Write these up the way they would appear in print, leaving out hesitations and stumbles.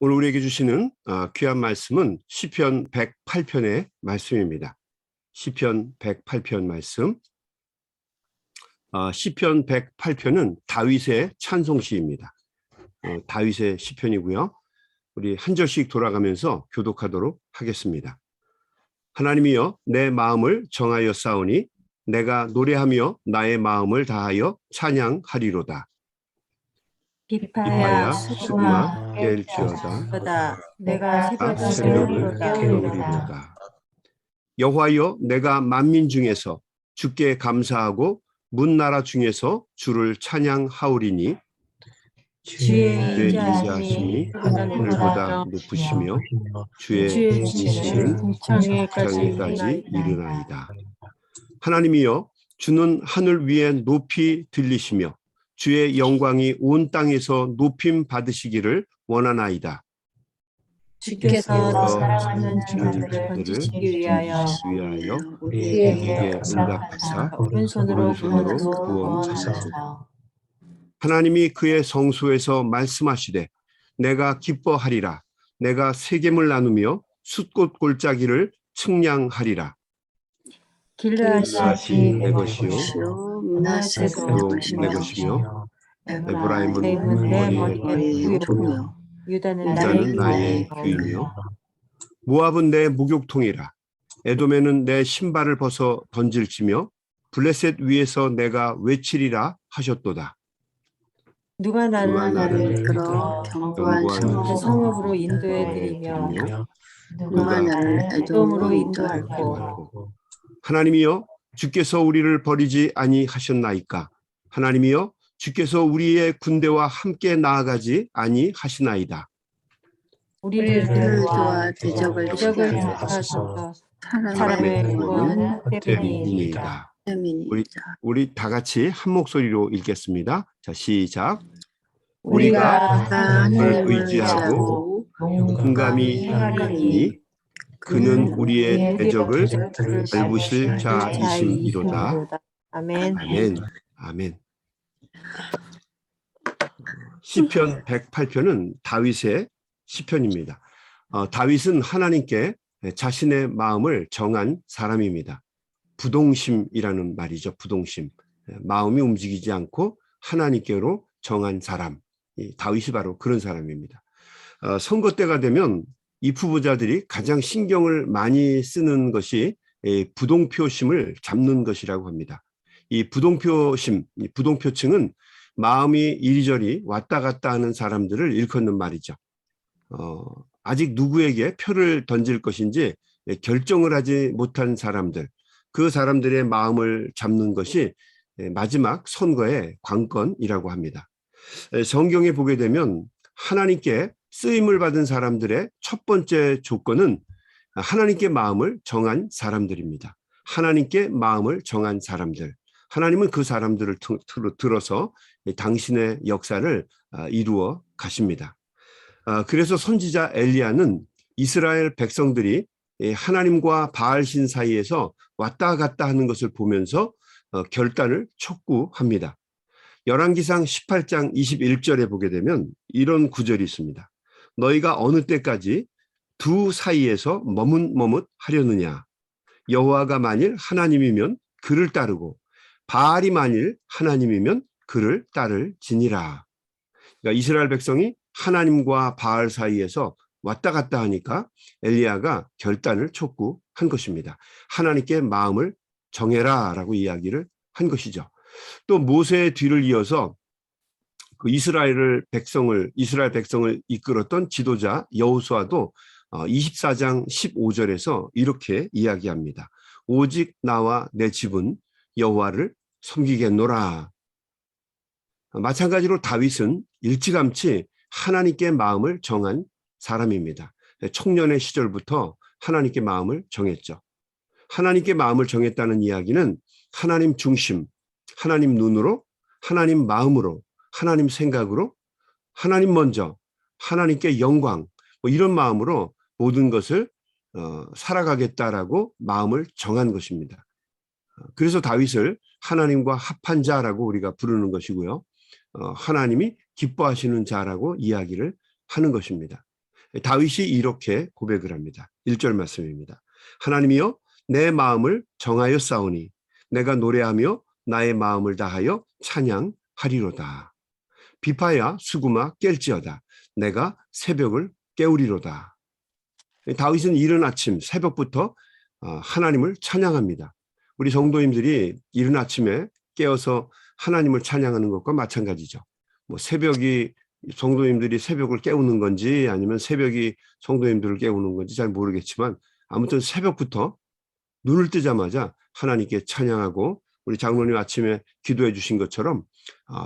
오늘 우리에게 주시는 귀한 말씀은 시편 108편의 말씀입니다. 시편 108편 말씀. 시편 108편은 다윗의 찬송시입니다. 다윗의 시편이고요. 우리 한 절씩 돌아가면서 교독하도록 하겠습니다. 하나님이여 내 마음을 정하여 싸우니 내가 노래하며 나의 마음을 다하여 찬양하리로다. 비파야 수금아 깰지어다. 내가 새벽을 새벽을 깨우리로다. 깨우리로다. 여호와여 내가 만민 중에서 주께 감사하고 문나라 중에서 주를 찬양하오리니 주의 인자하심이 하늘보다 높으시며 주의 진실은 궁창에까지 이르나이다. 하나님이여 주는 하늘 위에 높이 들리시며 주의 영광이 온 땅에서 높임 받으시기를 원하나이다. 주께서 사랑하는 자들을 건지시기 위하여 우리에게 응답하사 오른손으로 구원하소서. 하나님이 그의 성소에서 말씀하시되 내가 기뻐하리라. 내가 세겜을 나누며 숫꽃 골짜기를 측량하리라. 길르앗이 내 것이요 므낫세도 내 것이며 에브라임은 내 머리에 부요 유다는 나의 귀이며 모압은 내 목욕통이라. 에돔에는 내 신발을 벗어 던질지며 블레셋 위에서 내가 외치리라 하셨도다. 누가 나를 이끌어 견고한 성읍으로 인도해 드리며 누가 나를 에돔으로 인도할고. 하나님이여 주께서 우리를 버리지 아니하셨나이까. 하나님이여 주께서 우리의 군대와 함께 나아가지 아니하시나이다. 우리를 도와 대적을 하소서. 사람의 구원은 때문이니이다. 우리 다 같이 한 목소리로 읽겠습니다. 자, 시작. 우리가 하나님을 의지하고 용감히 행하리니 그는 우리의 대적을 밟으실 자이심이로다. 아멘. 아멘. 아멘. 시편 108편은 다윗의 시편입니다. 다윗은 하나님께 자신의 마음을 정한 사람입니다. 부동심이라는 말이죠. 부동심. 마음이 움직이지 않고 하나님께로 정한 사람. 다윗이 바로 그런 사람입니다. 선거 때가 되면 이 후보자들이 가장 신경을 많이 쓰는 것이 부동표심을 잡는 것이라고 합니다. 이 부동표심, 부동표층은 마음이 이리저리 왔다 갔다 하는 사람들을 일컫는 말이죠. 아직 누구에게 표를 던질 것인지 결정을 하지 못한 사람들, 그 사람들의 마음을 잡는 것이 마지막 선거의 관건이라고 합니다. 성경에 보게 되면 하나님께 쓰임을 받은 사람들의 첫 번째 조건은 하나님께 마음을 정한 사람들입니다. 하나님께 마음을 정한 사람들. 하나님은 그 사람들을 들어서 당신의 역사를 이루어 가십니다. 그래서 선지자 엘리야는 이스라엘 백성들이 하나님과 바알신 사이에서 왔다 갔다 하는 것을 보면서 결단을 촉구합니다. 열왕기상 18장 21절에 보게 되면 이런 구절이 있습니다. 너희가 어느 때까지 두 사이에서 머뭇머뭇하려느냐. 여호와가 만일 하나님이면 그를 따르고 바알이 만일 하나님이면 그를 따를지니라. 그러니까 이스라엘 백성이 하나님과 바알 사이에서 왔다 갔다 하니까 엘리야가 결단을 촉구한 것입니다. 하나님께 마음을 정해라 라고 이야기를 한 것이죠. 또 모세의 뒤를 이어서 그 이스라엘 백성을 이끌었던 지도자 여호수아도 24장 15절에서 이렇게 이야기합니다. 오직 나와 내 집은 여호와를 섬기겠노라. 마찬가지로 다윗은 일찌감치 하나님께 마음을 정한 사람입니다. 청년의 시절부터 하나님께 마음을 정했죠. 하나님께 마음을 정했다는 이야기는 하나님 중심, 하나님 눈으로, 하나님 마음으로, 하나님 생각으로, 하나님 먼저, 하나님께 영광, 이런 마음으로 모든 것을 살아가겠다라고 마음을 정한 것입니다. 그래서 다윗을 하나님과 합한 자라고 우리가 부르는 것이고요. 하나님이 기뻐하시는 자라고 이야기를 하는 것입니다. 다윗이 이렇게 고백을 합니다. 1절 말씀입니다. 하나님이여 내 마음을 정하여 싸우니 내가 노래하며 나의 마음을 다하여 찬양하리로다. 비파야 수구마 깰지어다. 내가 새벽을 깨우리로다. 다윗은 이른 아침 새벽부터 하나님을 찬양합니다. 우리 성도님들이 이른 아침에 깨어서 하나님을 찬양하는 것과 마찬가지죠. 뭐 새벽이 성도님들이 새벽을 깨우는 건지 아니면 새벽이 성도님들을 깨우는 건지 잘 모르겠지만 아무튼 새벽부터 눈을 뜨자마자 하나님께 찬양하고 우리 장로님 아침에 기도해 주신 것처럼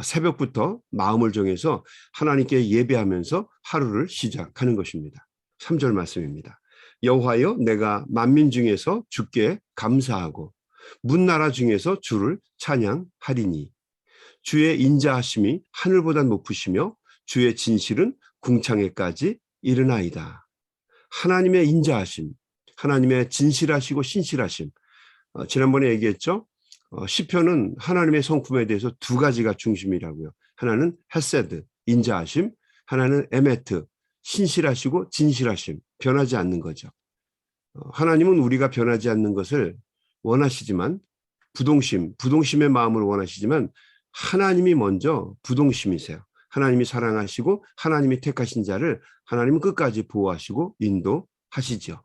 새벽부터 마음을 정해서 하나님께 예배하면서 하루를 시작하는 것입니다. 3절 말씀입니다. 여호와여 내가 만민 중에서 주께 감사하고 문나라 중에서 주를 찬양하리니 주의 인자하심이 하늘보다 높으시며 주의 진실은 궁창에까지 이르나이다. 하나님의 인자하심, 하나님의 진실하시고 신실하심. 지난번에 얘기했죠. 시편은 하나님의 성품에 대해서 두 가지가 중심이라고요. 하나는 헤세드, 인자하심, 하나는 에메트, 신실하시고 진실하심, 변하지 않는 거죠. 하나님은 우리가 변하지 않는 것을 원하시지만 부동심의 마음을 원하시지만 하나님이 먼저 부동심이세요. 하나님이 사랑하시고 하나님이 택하신 자를 하나님은 끝까지 보호하시고 인도하시죠.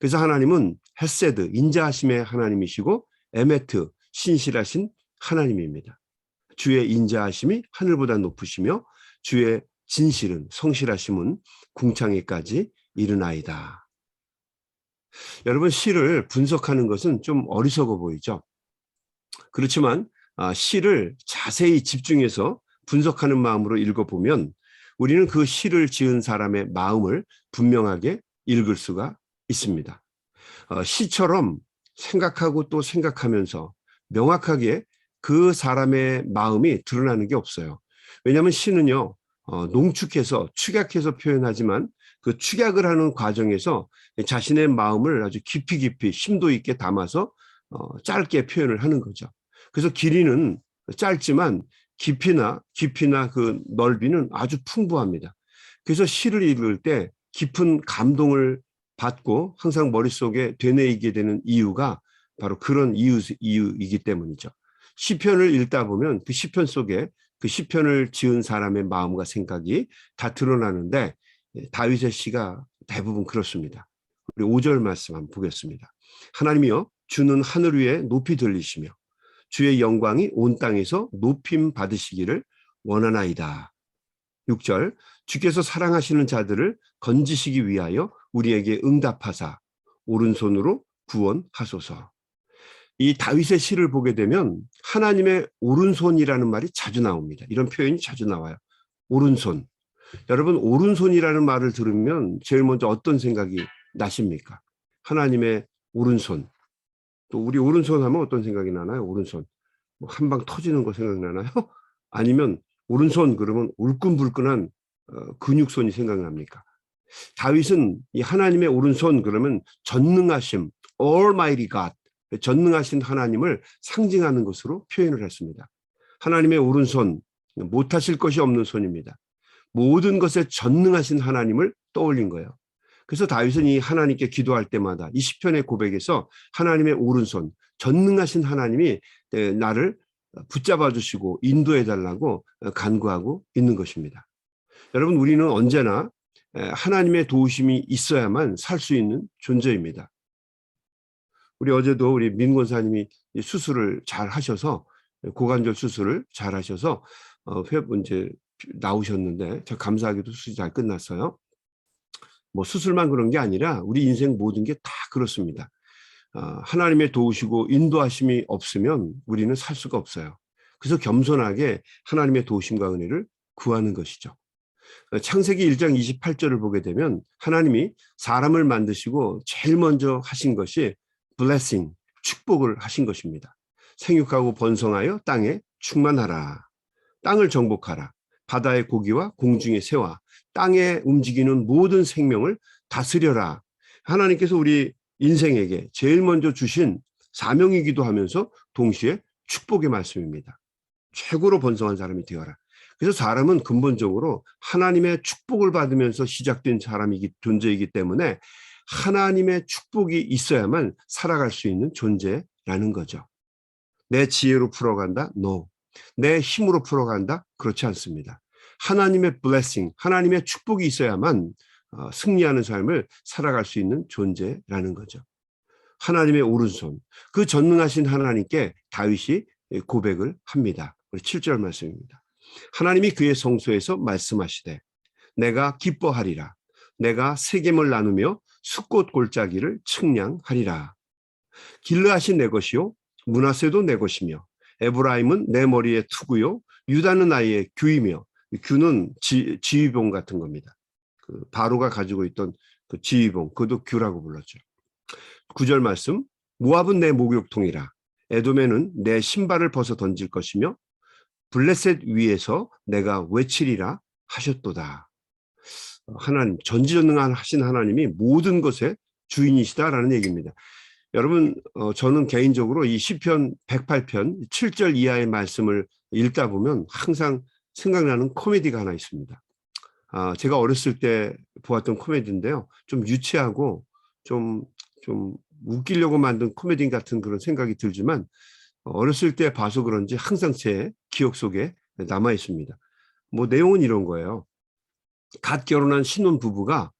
그래서 하나님은 헤세드, 인자하심의 하나님이시고 에메트, 신실하신 하나님입니다. 주의 인자하심이 하늘보다 높으시며 주의 진실은 성실하심은 궁창에까지 이르나이다. 여러분 시를 분석하는 것은 좀 어리석어 보이죠. 그렇지만 시를 자세히 집중해서 분석하는 마음으로 읽어보면 우리는 그 시를 지은 사람의 마음을 분명하게 읽을 수가 있습니다. 시처럼 생각하고 또 생각하면서 명확하게 그 사람의 마음이 드러나는 게 없어요. 왜냐하면 시는요, 농축해서 축약해서 표현하지만 그 축약을 하는 과정에서 자신의 마음을 아주 깊이 심도 있게 담아서 짧게 표현을 하는 거죠. 그래서 길이는 짧지만 깊이나 그 넓이는 아주 풍부합니다. 그래서 시를 읽을 때 깊은 감동을 받고 항상 머릿속에 되뇌이게 되는 이유가 바로 그런 이유이기 때문이죠. 시편을 읽다 보면 그 시편 속에 그 시편을 지은 사람의 마음과 생각이 다 드러나는데 다윗의 시가 대부분 그렇습니다. 우리 5절 말씀 한번 보겠습니다. 하나님이여 주는 하늘 위에 높이 들리시며 주의 영광이 온 땅에서 높임 받으시기를 원하나이다. 6절 주께서 사랑하시는 자들을 건지시기 위하여 우리에게 응답하사 오른손으로 구원하소서. 이 다윗의 시를 보게 되면 하나님의 오른손이라는 말이 자주 나옵니다. 이런 표현이 자주 나와요. 오른손. 여러분 오른손이라는 말을 들으면 제일 먼저 어떤 생각이 나십니까? 하나님의 오른손. 또 우리 오른손 하면 어떤 생각이 나나요? 오른손. 뭐 한 방 터지는 거 생각나나요? 아니면 오른손 그러면 울끈불끈한 근육손이 생각납니까? 다윗은 이 하나님의 오른손 그러면 전능하심, Almighty God, 전능하신 하나님을 상징하는 것으로 표현을 했습니다. 하나님의 오른손, 못하실 것이 없는 손입니다. 모든 것에 전능하신 하나님을 떠올린 거예요. 그래서 다윗은 이 하나님께 기도할 때마다 이 시편의 고백에서 하나님의 오른손, 전능하신 하나님이 나를 붙잡아 주시고 인도해 달라고 간구하고 있는 것입니다. 여러분 우리는 언제나 하나님의 도우심이 있어야만 살 수 있는 존재입니다. 우리 어제도 우리 민 권사님이 수술을 잘 하셔서 고관절 수술을 잘 하셔서 이제 나오셨는데 저 감사하게도 수술이 잘 끝났어요. 뭐 수술만 그런 게 아니라 우리 인생 모든 게 다 그렇습니다. 하나님의 도우시고 인도하심이 없으면 우리는 살 수가 없어요. 그래서 겸손하게 하나님의 도우심과 은혜를 구하는 것이죠. 창세기 1장 28절을 보게 되면 하나님이 사람을 만드시고 제일 먼저 하신 것이 blessing, 축복을 하신 것입니다. 생육하고 번성하여 땅에 충만하라. 땅을 정복하라. 바다의 고기와 공중의 새와 땅에 움직이는 모든 생명을 다스려라. 하나님께서 우리 인생에게 제일 먼저 주신 사명이기도 하면서 동시에 축복의 말씀입니다. 최고로 번성한 사람이 되어라. 그래서 사람은 근본적으로 하나님의 축복을 받으면서 시작된 존재이기 때문에 하나님의 축복이 있어야만 살아갈 수 있는 존재라는 거죠. 내 지혜로 풀어간다? No. 내 힘으로 풀어간다? 그렇지 않습니다. 하나님의 blessing, 하나님의 축복이 있어야만 승리하는 삶을 살아갈 수 있는 존재라는 거죠. 하나님의 오른손, 그 전능하신 하나님께 다윗이 고백을 합니다. 우리 7절 말씀입니다. 하나님이 그의 성소에서 말씀하시되 내가 기뻐하리라. 내가 세겜을 나누며 숫꽃 골짜기를 측량하리라. 길르앗이 내 것이요 므낫세도 내 것이며 에브라임은 내 머리에 투구요 유다는 나의 규이며, 규는 지휘봉 같은 겁니다. 그 바로가 가지고 있던 그 지휘봉, 그것도 규라고 불렀죠. 9절 말씀, 모압은 내 목욕통이라. 에돔에는 내 신발을 벗어 던질 것이며 블레셋 위에서 내가 외치리라 하셨도다. 하나님, 전지전능하신 하나님이 모든 것의 주인이시다라는 얘기입니다. 여러분, 저는 개인적으로 이 시편 108편 7절 이하의 말씀을 읽다 보면 항상 생각나는 코미디가 하나 있습니다. 제가 어렸을 때 보았던 코미디인데요. 좀 유치하고 좀 웃기려고 만든 코미디 같은 그런 생각이 들지만 어렸을 때 봐서 그런지 항상 제 기억 속에 남아 있습니다. 뭐 내용은 이런 거예요. 갓 결혼한 신혼 부부가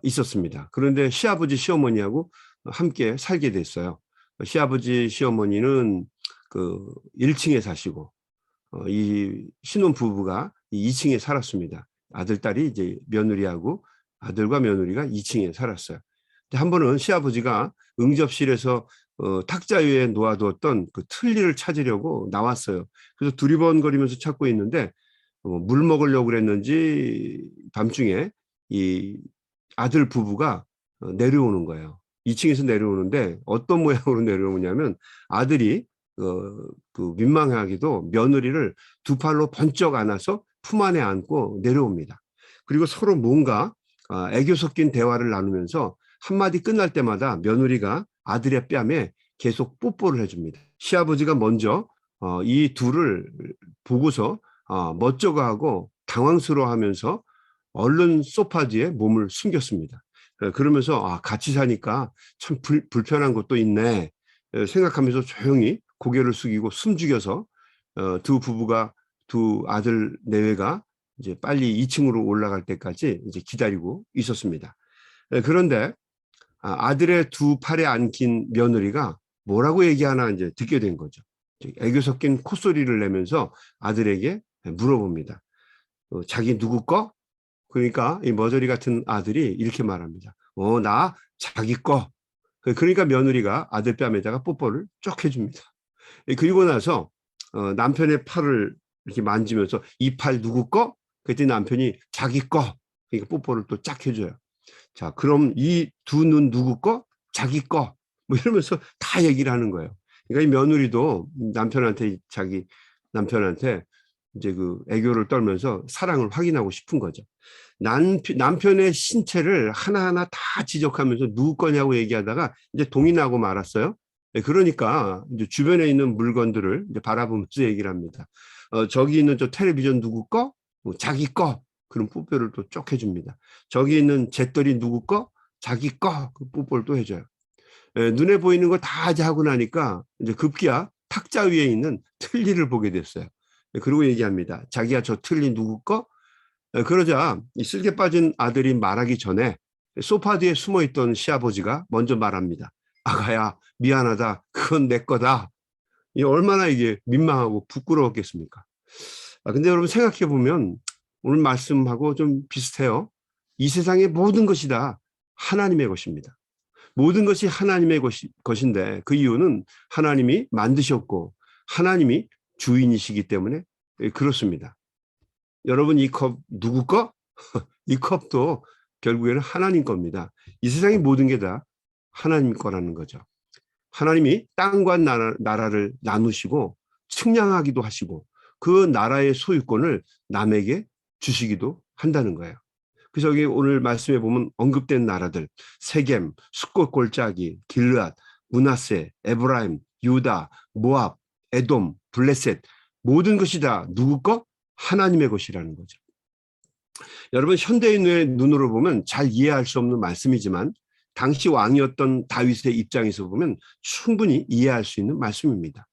있었습니다. 그런데 시아버지 시어머니하고 함께 살게 됐어요. 시아버지 시어머니는 그 1층에 사시고 이 신혼 부부가 2층에 살았습니다. 아들, 딸이 이제 며느리하고 아들과 며느리가 2층에 살았어요. 한 번은 시아버지가 응접실에서 탁자 위에 놓아두었던 그 틀니를 찾으려고 나왔어요. 그래서 두리번거리면서 찾고 있는데 물 먹으려고 그랬는지 밤중에 이 아들 부부가 내려오는 거예요. 2층에서 내려오는데 어떤 모양으로 내려오냐면 아들이 그 민망하게도 며느리를 두 팔로 번쩍 안아서 품 안에 안고 내려옵니다. 그리고 서로 뭔가 애교 섞인 대화를 나누면서 한마디 끝날 때마다 며느리가 아들의 뺨에 계속 뽀뽀를 해줍니다. 시아버지가 먼저 이 둘을 보고서 멋쩍어하고 당황스러워하면서 얼른 소파 뒤에 몸을 숨겼습니다. 그러면서 같이 사니까 참 불편한 것도 있네 생각하면서 조용히 고개를 숙이고 숨죽여서 두 아들 내외가 이제 빨리 2층으로 올라갈 때까지 이제 기다리고 있었습니다. 그런데 아들의 두 팔에 안긴 며느리가 뭐라고 얘기하나 이제 듣게 된 거죠. 애교 섞인 콧소리를 내면서 아들에게 물어봅니다. 자기 누구 거? 그러니까 이 머저리 같은 아들이 이렇게 말합니다. 나 자기 거. 그러니까 며느리가 아들 뺨에다가 뽀뽀를 쭉 해줍니다. 그리고 나서 남편의 팔을 이렇게 만지면서 이 팔 누구 거? 그랬더니 남편이 자기 거. 그러니까 뽀뽀를 또 쫙 해줘요. 자, 그럼 이 두 눈 누구 거? 자기 거. 뭐 이러면서 다 얘기를 하는 거예요. 그러니까 이 며느리도 자기 남편한테 이제 그 애교를 떨면서 사랑을 확인하고 싶은 거죠. 남편의 신체를 하나하나 다 지적하면서 누구 거냐고 얘기하다가 이제 동이 나고 말았어요. 그러니까 이제 주변에 있는 물건들을 이제 바라보면서 얘기를 합니다. 저기 있는 저 텔레비전 누구 거? 자기 거. 그럼 뽀뽀를 또 쭉 해줍니다. 저기 있는 잿더리 누구 거? 자기 거. 그 뽀뽀를 또 해줘요. 눈에 보이는 거 다 하고 나니까 이제 급기야 탁자 위에 있는 틀니를 보게 됐어요. 그리고 얘기합니다. 자기야 저 틀니 누구 거? 그러자 이 쓸개 빠진 아들이 말하기 전에 소파 뒤에 숨어있던 시아버지가 먼저 말합니다. 아가야 미안하다. 그건 내 거다. 얼마나 이게 민망하고 부끄러웠겠습니까? 근데 여러분 생각해 보면 오늘 말씀하고 좀 비슷해요. 이 세상의 모든 것이 다 하나님의 것입니다. 모든 것이 하나님의 것인데 그 이유는 하나님이 만드셨고 하나님이 주인이시기 때문에 그렇습니다. 여러분 이 컵 누구 거? 이 컵도 결국에는 하나님 겁니다. 이 세상의 모든 게 다 하나님 거라는 거죠. 하나님이 땅과 나라를 나누시고 측량하기도 하시고 그 나라의 소유권을 남에게 주시기도 한다는 거예요. 그래서 여기 오늘 말씀에 보면 언급된 나라들 세겜, 숫꽃 골짜기, 길르앗, 므낫세, 에브라임, 유다, 모압, 에돔, 블레셋 모든 것이 다 누구 거? 하나님의 것이라는 거죠. 여러분, 현대인의 눈으로 보면 잘 이해할 수 없는 말씀이지만 당시 왕이었던 다윗의 입장에서 보면 충분히 이해할 수 있는 말씀입니다.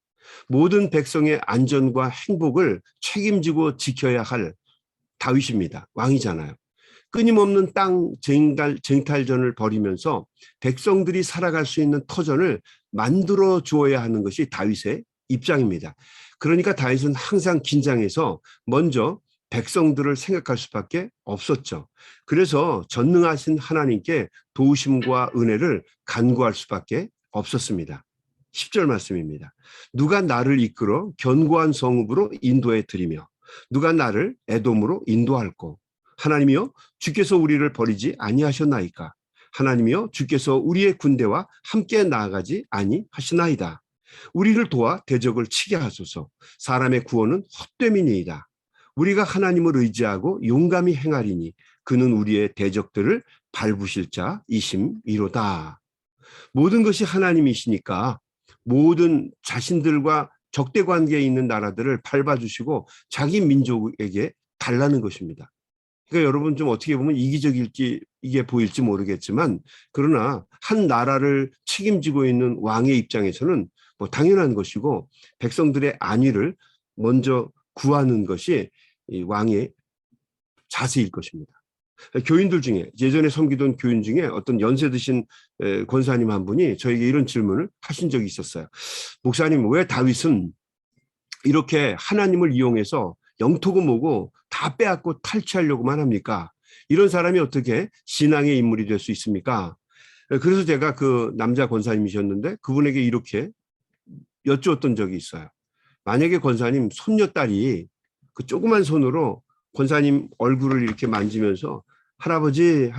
모든 백성의 안전과 행복을 책임지고 지켜야 할 다윗입니다. 왕이잖아요. 끊임없는 땅 쟁탈전을 벌이면서 백성들이 살아갈 수 있는 터전을 만들어 주어야 하는 것이 다윗의 입장입니다. 그러니까 다윗은 항상 긴장해서 먼저 백성들을 생각할 수밖에 없었죠. 그래서 전능하신 하나님께 도우심과 은혜를 간구할 수밖에 없었습니다. 10절 말씀입니다. 누가 나를 이끌어 견고한 성읍으로 인도해 드리며 누가 나를 에돔으로 인도할꼬. 하나님이여 주께서 우리를 버리지 아니하셨나이까. 하나님이여 주께서 우리의 군대와 함께 나아가지 아니하시나이다. 우리를 도와 대적을 치게 하소서. 사람의 구원은 헛됨이니이다. 우리가 하나님을 의지하고 용감히 행하리니 그는 우리의 대적들을 밟으실 자이심이로다. 모든 것이 하나님이시니까 모든 자신들과 적대 관계에 있는 나라들을 밟아주시고 자기 민족에게 달라는 것입니다. 그러니까 여러분 좀 어떻게 보면 이기적일지 이게 보일지 모르겠지만 그러나 한 나라를 책임지고 있는 왕의 입장에서는 뭐 당연한 것이고 백성들의 안위를 먼저 구하는 것이 이 왕의 자세일 것입니다. 교인들 중에 예전에 섬기던 교인 중에 어떤 연세 드신 권사님 한 분이 저에게 이런 질문을 하신 적이 있었어요. 목사님, 왜 다윗은 이렇게 하나님을 이용해서 영토고 뭐고 다 빼앗고 탈취하려고만 합니까? 이런 사람이 어떻게 신앙의 인물이 될 수 있습니까? 그래서 제가 그 남자 권사님이셨는데 그분에게 이렇게 여쭈었던 적이 있어요. 만약에 권사님 손녀딸이 그 조그만 손으로 권사님 얼굴을 이렇게 만지면서 할아버지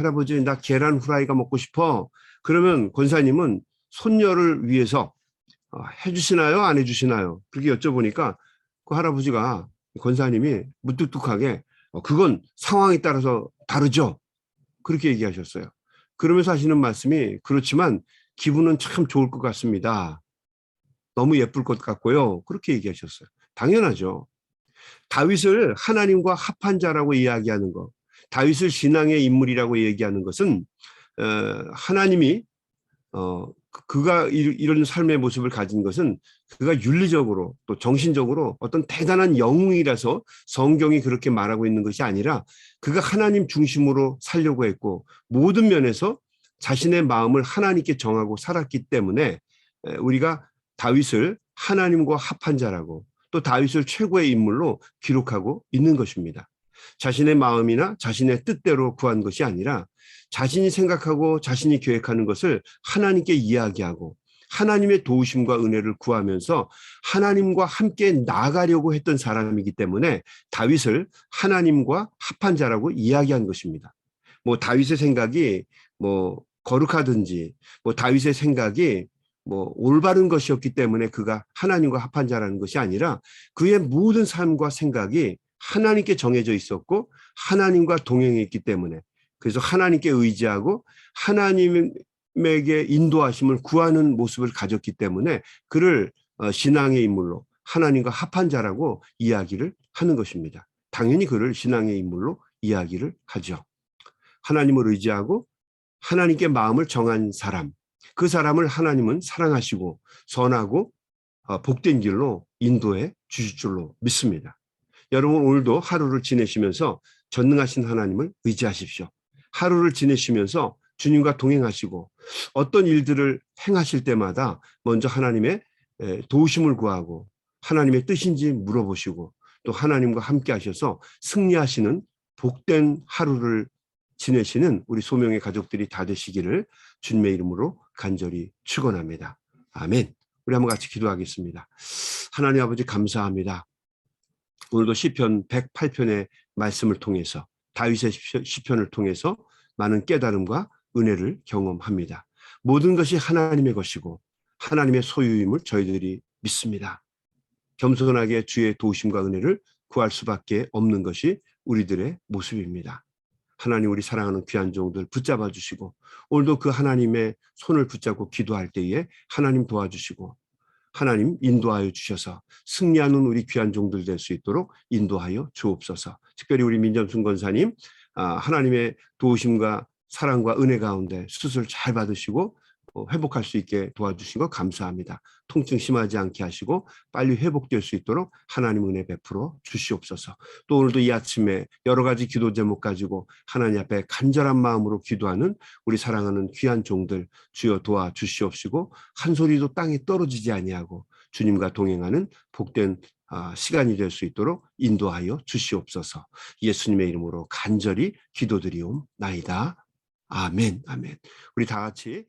나 계란 후라이가 먹고 싶어. 그러면 권사님은 손녀를 위해서 해주시나요? 안 해주시나요? 그렇게 여쭤보니까 그 할아버지가 권사님이 무뚝뚝하게 그건 상황에 따라서 다르죠. 그렇게 얘기하셨어요. 그러면서 하시는 말씀이 그렇지만 기분은 참 좋을 것 같습니다. 너무 예쁠 것 같고요. 그렇게 얘기하셨어요. 당연하죠. 다윗을 하나님과 합한 자라고 이야기하는 것, 다윗을 신앙의 인물이라고 얘기하는 것은 하나님이 그가 이런 삶의 모습을 가진 것은 그가 윤리적으로 또 정신적으로 어떤 대단한 영웅이라서 성경이 그렇게 말하고 있는 것이 아니라 그가 하나님 중심으로 살려고 했고 모든 면에서 자신의 마음을 하나님께 정하고 살았기 때문에 우리가 다윗을 하나님과 합한 자라고 또 다윗을 최고의 인물로 기록하고 있는 것입니다. 자신의 마음이나 자신의 뜻대로 구한 것이 아니라 자신이 생각하고 자신이 계획하는 것을 하나님께 이야기하고 하나님의 도우심과 은혜를 구하면서 하나님과 함께 나아가려고 했던 사람이기 때문에 다윗을 하나님과 합한 자라고 이야기한 것입니다. 뭐 다윗의 생각이 뭐 거룩하든지 뭐 다윗의 생각이 뭐 올바른 것이었기 때문에 그가 하나님과 합한 자라는 것이 아니라 그의 모든 삶과 생각이 하나님께 정해져 있었고 하나님과 동행했기 때문에 그래서 하나님께 의지하고 하나님에게 인도하심을 구하는 모습을 가졌기 때문에 그를 신앙의 인물로 하나님과 합한 자라고 이야기를 하는 것입니다. 당연히 그를 신앙의 인물로 이야기를 하죠. 하나님을 의지하고 하나님께 마음을 정한 사람, 그 사람을 하나님은 사랑하시고 선하고 복된 길로 인도해 주실 줄로 믿습니다. 여러분 오늘도 하루를 지내시면서 전능하신 하나님을 의지하십시오. 하루를 지내시면서 주님과 동행하시고 어떤 일들을 행하실 때마다 먼저 하나님의 도우심을 구하고 하나님의 뜻인지 물어보시고 또 하나님과 함께 하셔서 승리하시는 복된 하루를 지내시는 우리 소명의 가족들이 다 되시기를 주님의 이름으로 간절히 축원합니다. 아멘. 우리 한번 같이 기도하겠습니다. 하나님 아버지 감사합니다. 오늘도 시편 108편의 말씀을 통해서 다윗의 시편을 통해서 많은 깨달음과 은혜를 경험합니다. 모든 것이 하나님의 것이고 하나님의 소유임을 저희들이 믿습니다. 겸손하게 주의 도우심과 은혜를 구할 수밖에 없는 것이 우리들의 모습입니다. 하나님 우리 사랑하는 귀한 종들 붙잡아 주시고 오늘도 그 하나님의 손을 붙잡고 기도할 때에 하나님 도와주시고 하나님 인도하여 주셔서 승리하는 우리 귀한 종들 될 수 있도록 인도하여 주옵소서. 특별히 우리 민점순 권사님 하나님의 도우심과 사랑과 은혜 가운데 수술 잘 받으시고 회복할 수 있게 도와주신 것 감사합니다. 통증 심하지 않게 하시고 빨리 회복될 수 있도록 하나님 은혜 베풀어 주시옵소서. 또 오늘도 이 아침에 여러 가지 기도 제목 가지고 하나님 앞에 간절한 마음으로 기도하는 우리 사랑하는 귀한 종들 주여 도와주시옵시고 한 소리도 땅에 떨어지지 아니하고 주님과 동행하는 복된 시간이 될 수 있도록 인도하여 주시옵소서. 예수님의 이름으로 간절히 기도드리옵나이다. 아멘, 아멘. 우리 다 같이